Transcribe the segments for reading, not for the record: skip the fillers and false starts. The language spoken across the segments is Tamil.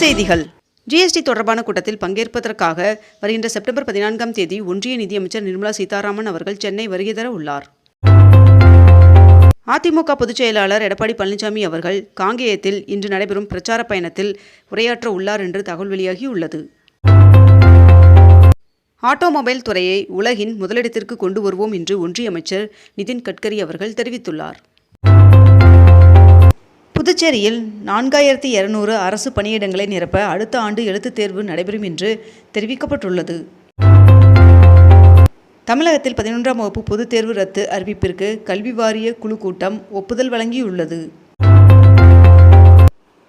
செய்திகள். ஜிஎஸ்டி தொடர்பான கூட்டத்தில் பங்கேற்பதற்காக வருகின்ற செப்டம்பர் 14ஆம் தேதி ஒன்றிய நிதியமைச்சர் நிர்மலா சீதாராமன் அவர்கள் சென்னை வருகை தர உள்ளார். அதிமுக பொதுச் செயலாளர் எடப்பாடி பழனிசாமி அவர்கள் காங்கேயத்தில் இன்று நடைபெறும் பிரச்சார பயணத்தில் உரையாற்ற உள்ளார் என்று தகவல் வெளியாகியுள்ளது. ஆட்டோமொபைல் துறையை உலகின் முதலிடத்திற்கு கொண்டு வருவோம் என்று ஒன்றிய அமைச்சர் நிதின் கட்கரி அவர்கள் தெரிவித்துள்ளார். புதுச்சேரியில் 4200 அரசு பணியிடங்களை நிரப்ப அடுத்த ஆண்டு எழுத்துத் தேர்வு நடைபெறும் என்று தெரிவிக்கப்பட்டுள்ளது. தமிழகத்தில் 11ஆம் வகுப்பு பொதுத் தேர்வு ரத்து அறிவிப்பிற்கு கல்வி வாரிய குழு கூட்டம் ஒப்புதல் வழங்கியுள்ளது.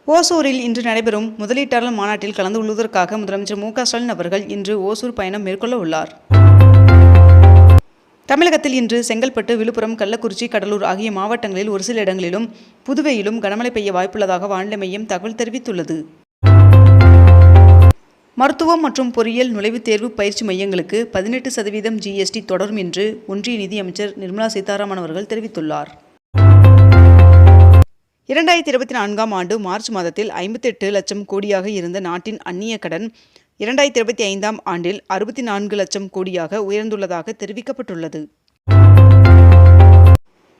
ஓசூரில் இன்று நடைபெறும் முதலீட்டாளர் மாநாட்டில் கலந்து கொள்வதற்காக முதலமைச்சர் மு.க.ஸ்டாலின் அவர்கள் இன்று ஓசூர் பயணம் மேற்கொள்ள உள்ளார். தமிழகத்தில் இன்று செங்கல்பட்டு, விழுப்புரம், கள்ளக்குறிச்சி, கடலூர் ஆகிய மாவட்டங்களில் ஒரு சில இடங்களிலும் புதுவையிலும் கனமழை பெய்ய வாய்ப்புள்ளதாக வானிலை மையம் தகவல் தெரிவித்துள்ளது. மருத்துவம் மற்றும் பொறியியல் நுழைவுத் தேர்வு பயிற்சி மையங்களுக்கு 18% ஜிஎஸ்டி தொடரும் என்று ஒன்றிய நிதியமைச்சர் நிர்மலா சீதாராமன் அவர்கள் தெரிவித்துள்ளார். 2024ஆம் ஆண்டு மார்ச் மாதத்தில் 58 லட்சம் கோடியாக இருந்த நாட்டின் அந்நிய கடன் 2025ஆம் ஆண்டில் 64 லட்சம் கோடியாக உயர்ந்துள்ளதாக தெரிவிக்கப்பட்டுள்ளது.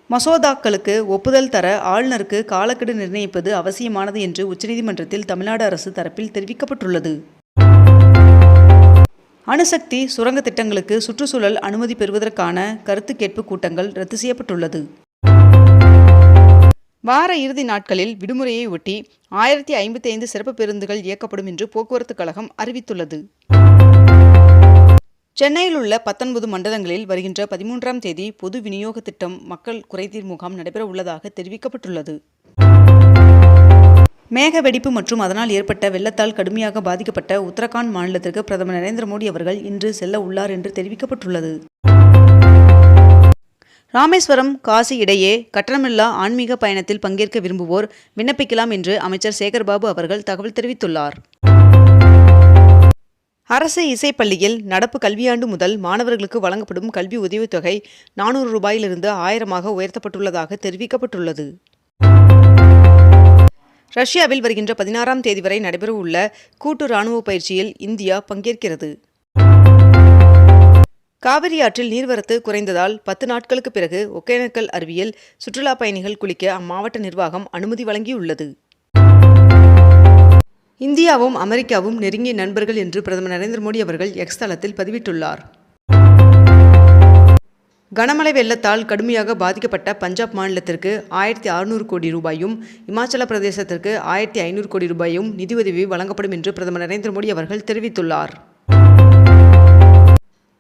மசோதாக்களுக்கு ஒப்புதல் தர ஆளுநருக்கு காலக்கெடு நிர்ணயிப்பது அவசியமானது என்று உச்சநீதிமன்றத்தில் தமிழ்நாடு அரசு தரப்பில் தெரிவிக்கப்பட்டுள்ளது. அணுசக்தி சுரங்க திட்டங்களுக்கு சுற்றுச்சூழல் அனுமதி பெறுவதற்கான கருத்து கேட்பு கூட்டங்கள் ரத்து செய்யப்பட்டுள்ளது. வார இறுதி நாட்களில் விடுமுறையை ஒட்டி 1055 சிறப்பு பேருந்துகள் இயக்கப்படும் என்று போக்குவரத்து கழகம் அறிவித்துள்ளது. சென்னையில் உள்ள 19 மண்டலங்களில் வருகின்ற 13ஆம் தேதி பொது விநியோக திட்டம் மக்கள் குறைதீர் முகாம் நடைபெற உள்ளதாக தெரிவிக்கப்பட்டுள்ளது. மேக வெடிப்பு மற்றும் அதனால் ஏற்பட்ட வெள்ளத்தால் கடுமையாக பாதிக்கப்பட்ட உத்தரகாண்ட் மாநிலத்திற்கு பிரதமர் நரேந்திர மோடி அவர்கள் இன்று செல்ல உள்ளார் என்று தெரிவிக்கப்பட்டுள்ளது. ராமேஸ்வரம், காசி இடையே கட்டணமில்லா ஆன்மீக பயணத்தில் பங்கேற்க விரும்புவோர் விண்ணப்பிக்கலாம் என்று அமைச்சர் சேகர்பாபு அவர்கள் தகவல் தெரிவித்துள்ளார். அரசு இசைப்பள்ளியில் நடப்பு கல்வியாண்டு முதல் மாணவர்களுக்கு வழங்கப்படும் கல்வி உதவித்தொகை 400 ரூபாயிலிருந்து 1000 உயர்த்தப்பட்டுள்ளதாக தெரிவிக்கப்பட்டுள்ளது. ரஷ்யாவில் வருகின்ற 16ஆம் தேதி வரை நடைபெறவுள்ள கூட்டு இராணுவ பயிற்சியில் இந்தியா பங்கேற்கிறது. காவிரி ஆற்றில் நீர்வரத்து குறைந்ததால் 10 நாட்களுக்கு பிறகு ஒகேனக்கல் அருவியில் சுற்றுலா பயணிகள் குளிக்க அம்மாவட்ட நிர்வாகம் அனுமதி வழங்கியுள்ளது. இந்தியாவும் அமெரிக்காவும் நெருங்கிய நண்பர்கள் என்று பிரதமர் நரேந்திர மோடி அவர்கள் எக்ஸ் தளத்தில் பதிவிட்டுள்ளார். கனமழை வெள்ளத்தால் கடுமையாக பாதிக்கப்பட்ட பஞ்சாப் மாநிலத்திற்கு 1600 கோடி ரூபாயும், இமாச்சல பிரதேசத்திற்கு 1500 கோடி ரூபாயும் நிதியுதவி வழங்கப்படும் என்று பிரதமர் நரேந்திர மோடி அவர்கள் தெரிவித்துள்ளார்.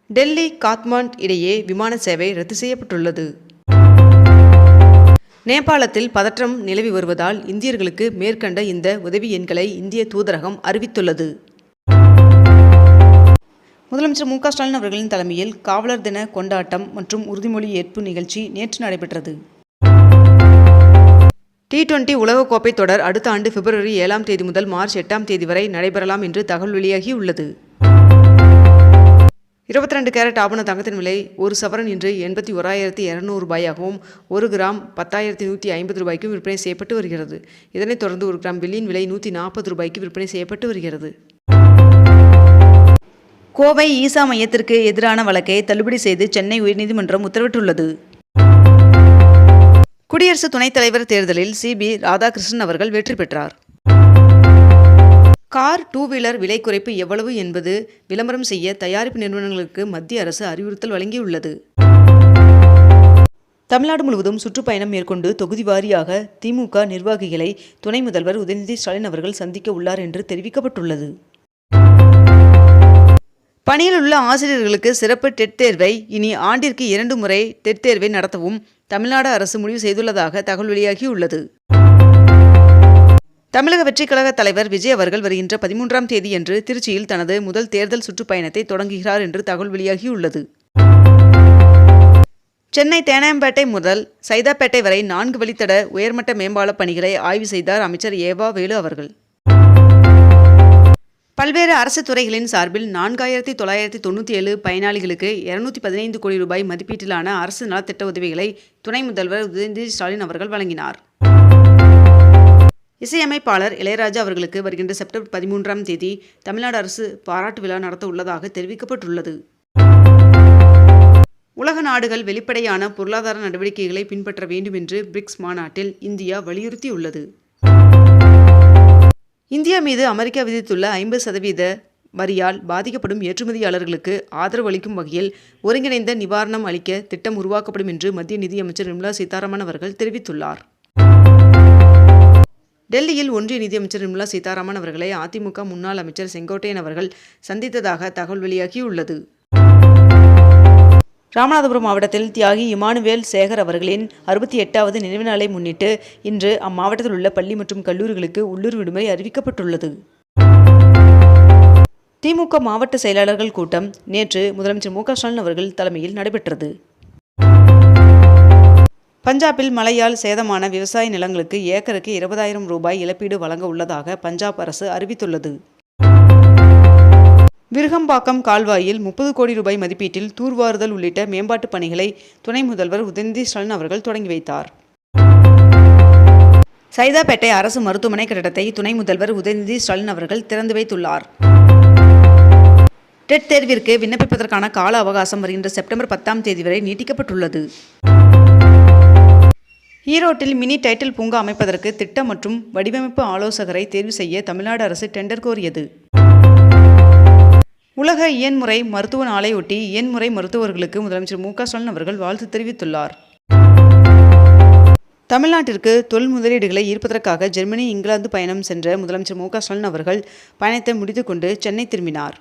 டெல்லி காத்மாண்ட் இடையே விமான சேவை ரத்து செய்யப்பட்டுள்ளது. நேபாளத்தில் பதற்றம் நிலவி வருவதால் இந்தியர்களுக்கு மேற்கண்ட இந்த உதவி எண்களை இந்திய தூதரகம் அறிவித்துள்ளது. முதலமைச்சர் மு.க.ஸ்டாலின் அவர்களின் தலைமையில் காவலர் தின கொண்டாட்டம் மற்றும் உறுதிமொழி ஏற்பு நிகழ்ச்சி நேற்று நடைபெற்றது. T20 உலகக்கோப்பை தொடர் அடுத்த ஆண்டு பிப்ரவரி 7ஆம் தேதி முதல் மார்ச் 8ஆம் தேதி வரை நடைபெறலாம் என்று தகவல் வெளியாகியுள்ளது. 22 கேரட் ஆபண தங்கத்தின் விலை ஒரு சவரன் இன்று 81,200 ரூபாயாகவும் 1 கிராம் 10,150 ரூபாய்க்கும் விற்பனை செய்யப்பட்டு வருகிறது. இதனைத் தொடர்ந்து 1 கிராம் வெள்ளியின் விலை 140 ரூபாய்க்கு விற்பனை செய்யப்பட்டு வருகிறது. கோவை ஈசா மையத்திற்கு எதிரான வழக்கை தள்ளுபடி செய்து சென்னை உயர்நீதிமன்றம் உத்தரவிட்டுள்ளது. குடியரசு துணைத் தலைவர் தேர்தலில் சி.பி. ராதாகிருஷ்ணன் அவர்கள் வெற்றி பெற்றார். கார், 2 வீலர் விலை குறைப்பு எவ்வளவு என்பது விளம்பரம் செய்ய தயாரிப்பு நிறுவனங்களுக்கு மத்திய அரசு அறிவுறுத்தல் வழங்கியுள்ளது. தமிழ்நாடு முழுவதும் சுற்றுப்பயணம் மேற்கொண்டு தொகுதி வாரியாக திமுக நிர்வாகிகளை துணை முதல்வர் உதயநிதி ஸ்டாலின் அவர்கள் சந்திக்க உள்ளார் என்று தெரிவிக்கப்பட்டுள்ளது. பணியில் உள்ள ஆசிரியர்களுக்கு சிறப்பு டெட் தேர்வை இனி ஆண்டிற்கு 2 முறை டெட் தேர்வை நடத்தவும் தமிழ்நாடு அரசு முடிவு செய்துள்ளதாக தகவல் வெளியாகியுள்ளது. தமிழக வெற்றிக் கழக தலைவர் விஜய் அவர்கள் வருகின்ற 13ஆம் தேதியன்று திருச்சியில் தனது முதல் தேர்தல் சுற்றுப்பயணத்தை தொடங்குகிறார் என்று தகவல் வெளியாகியுள்ளது. சென்னை தேனாம்பேட்டை முதல் சைதாப்பேட்டை வரை 4 வழித்தட உயர்மட்ட மேம்பால பணிகளை ஆய்வு செய்தார் அமைச்சர் ஏவா வேலு அவர்கள். பல்வேறு அரசு துறைகளின் சார்பில் 4997 பயனாளிகளுக்கு 215 கோடி ரூபாய் மதிப்பீட்டிலான அரசு நலத்திட்ட உதவிகளை துணை முதல்வர் உதயநிதி ஸ்டாலின் அவர்கள் வழங்கினார். இசையமைப்பாளர் இளையராஜா அவர்களுக்கு வருகின்ற செப்டம்பர் 13ஆம் தேதி தமிழ்நாடு அரசு பாராட்டு விழா நடத்த உள்ளதாக தெரிவிக்கப்பட்டுள்ளது. உலக நாடுகள் வெளிப்படையான பொருளாதார நடவடிக்கைகளை பின்பற்ற வேண்டும் என்று பிரிக்ஸ் மாநாட்டில் இந்தியா வலியுறுத்தியுள்ளது. இந்தியா மீது அமெரிக்கா விதித்துள்ள 50% வரியால் பாதிக்கப்படும் ஏற்றுமதியாளர்களுக்கு ஆதரவு அளிக்கும் வகையில் ஒருங்கிணைந்த நிவாரணம் அளிக்க திட்டம் உருவாக்கப்படும் என்று மத்திய நிதியமைச்சர் நிர்மலா சீதாராமன் அவர்கள் தெரிவித்துள்ளார். டெல்லியில் ஒன்றிய நிதியமைச்சர் நிர்மலா சீதாராமன் அவர்களை அதிமுக முன்னாள் அமைச்சர் செங்கோட்டையன் அவர்கள் சந்தித்ததாக தகவல் வெளியாகியுள்ளது. ராமநாதபுரம் மாவட்டத்தில் தியாகி இமானுவேல் சேகர் அவர்களின் 68வது நினைவு நாளை முன்னிட்டு இன்று அம்மாவட்டத்தில் உள்ள பள்ளி மற்றும் கல்லூரிகளுக்கு உள்ளூர் விடுமுறை அறிவிக்கப்பட்டுள்ளது. திமுக மாவட்ட செயலாளர்கள் கூட்டம் நேற்று முதலமைச்சர் மு.க. ஸ்டாலின் அவர்கள் தலைமையில் நடைபெற்றது. பஞ்சாபில் மழையால் சேதமான விவசாய நிலங்களுக்கு ஏக்கருக்கு 20,000 ரூபாய் இழப்பீடு வழங்க உள்ளதாக பஞ்சாப் அரசு அறிவித்துள்ளது. விருகம்பாக்கம் கால்வாயில் 30 கோடி ரூபாய் மதிப்பீட்டில் தூர்வாறுதல் உள்ளிட்ட மேம்பாட்டுப் பணிகளை துணை முதல்வர் உதயநிதி ஸ்டாலின் அவர்கள் தொடங்கி வைத்தார். சைதாப்பேட்டை அரசு மருத்துவமனை கட்டடத்தை துணை முதல்வர் உதயநிதி ஸ்டாலின் அவர்கள் திறந்து வைத்துள்ளார். டெட் தேர்விற்கு விண்ணப்பிப்பதற்கான கால அவகாசம் வருகின்ற செப்டம்பர் 10ஆம் தேதி வரை நீட்டிக்கப்பட்டுள்ளது. ஈரோட்டில் மினி டைட்டில் பூங்கா அமைப்பதற்கு திட்ட மற்றும் வடிவமைப்பு ஆலோசகரை தேர்வு செய்ய தமிழ்நாடு அரசு டெண்டர் கோரியது. உலக இயன்முறை மருத்துவ நாளையொட்டி இயன்முறை மருத்துவர்களுக்கு முதலமைச்சர் மு.க. ஸ்டாலின் அவர்கள் வாழ்த்து தெரிவித்துள்ளார். தமிழ்நாட்டிற்கு தொழில் முதலீடுகளை ஈர்ப்பதற்காக ஜெர்மனி, இங்கிலாந்து பயணம் சென்ற முதலமைச்சர் மு.க. ஸ்டாலின் அவர்கள் பயணத்தை முடித்துக்கொண்டு சென்னை திரும்பினார்.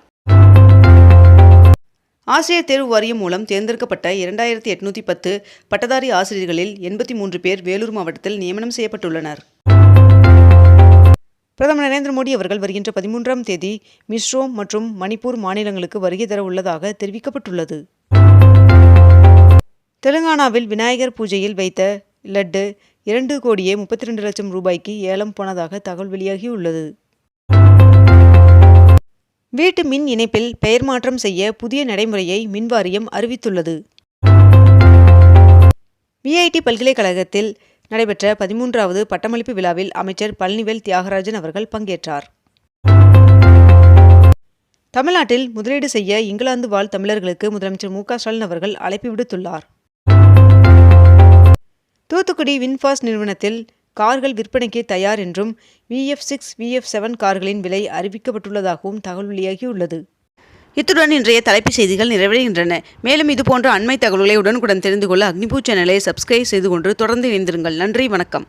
ஆசிரியர் தேர்வு வாரியம் மூலம் தேர்ந்தெடுக்கப்பட்ட 2810 பட்டதாரி ஆசிரியர்களில் 83 பேர் வேலூர் மாவட்டத்தில் நியமனம் செய்யப்பட்டுள்ளனர். பிரதமர் நரேந்திர மோடி அவர்கள் வருகின்ற 13ஆம் தேதி மிசோரம் மற்றும் மணிப்பூர் மாநிலங்களுக்கு வருகை தர உள்ளதாக தெரிவிக்கப்பட்டுள்ளது. தெலுங்கானாவில் விநாயகர் பூஜையில் வைத்த லட்டு 2,32,00,000 ரூபாய்க்கு ஏலம் போனதாக தகவல் வெளியாகியுள்ளது. வீட்டு மின் இணைப்பில் பெயர் மாற்றம் செய்ய புதிய நடைமுறையை மின்வாரியம் அறிவித்துள்ளது. விஐடி பல்கலைக்கழகத்தில் நடைபெற்ற 13வது பட்டமளிப்பு விழாவில் அமைச்சர் பழனிவேல் தியாகராஜன் அவர்கள் பங்கேற்றார். தமிழ்நாட்டில் முதலீடு செய்ய இங்கிலாந்து வாழ் தமிழர்களுக்கு முதலமைச்சர் மு.க. ஸ்டாலின் அவர்கள் அழைப்பு விடுத்துள்ளார். தூத்துக்குடி வின்ஃபாஸ்ட் நிறுவனத்தில் கார்கள் விற்பனைக்கு தயார் என்றும் VF6, VF7 கார்களின் விலை அறிவிக்கப்பட்டுள்ளதாகவும் தகவல் வெளியாகியுள்ளது. இத்துடன் இன்றைய தலைப்புச் செய்திகள் நிறைவடைகின்றன. மேலும் இதுபோன்ற அண்மை தகவல்களை உடனுக்குடன் தெரிந்து கொள்ள அக்னிபூ சேனலை சப்ஸ்கிரைப் செய்து கொண்டு தொடர்ந்து இணைந்திருங்கள். நன்றி, வணக்கம்.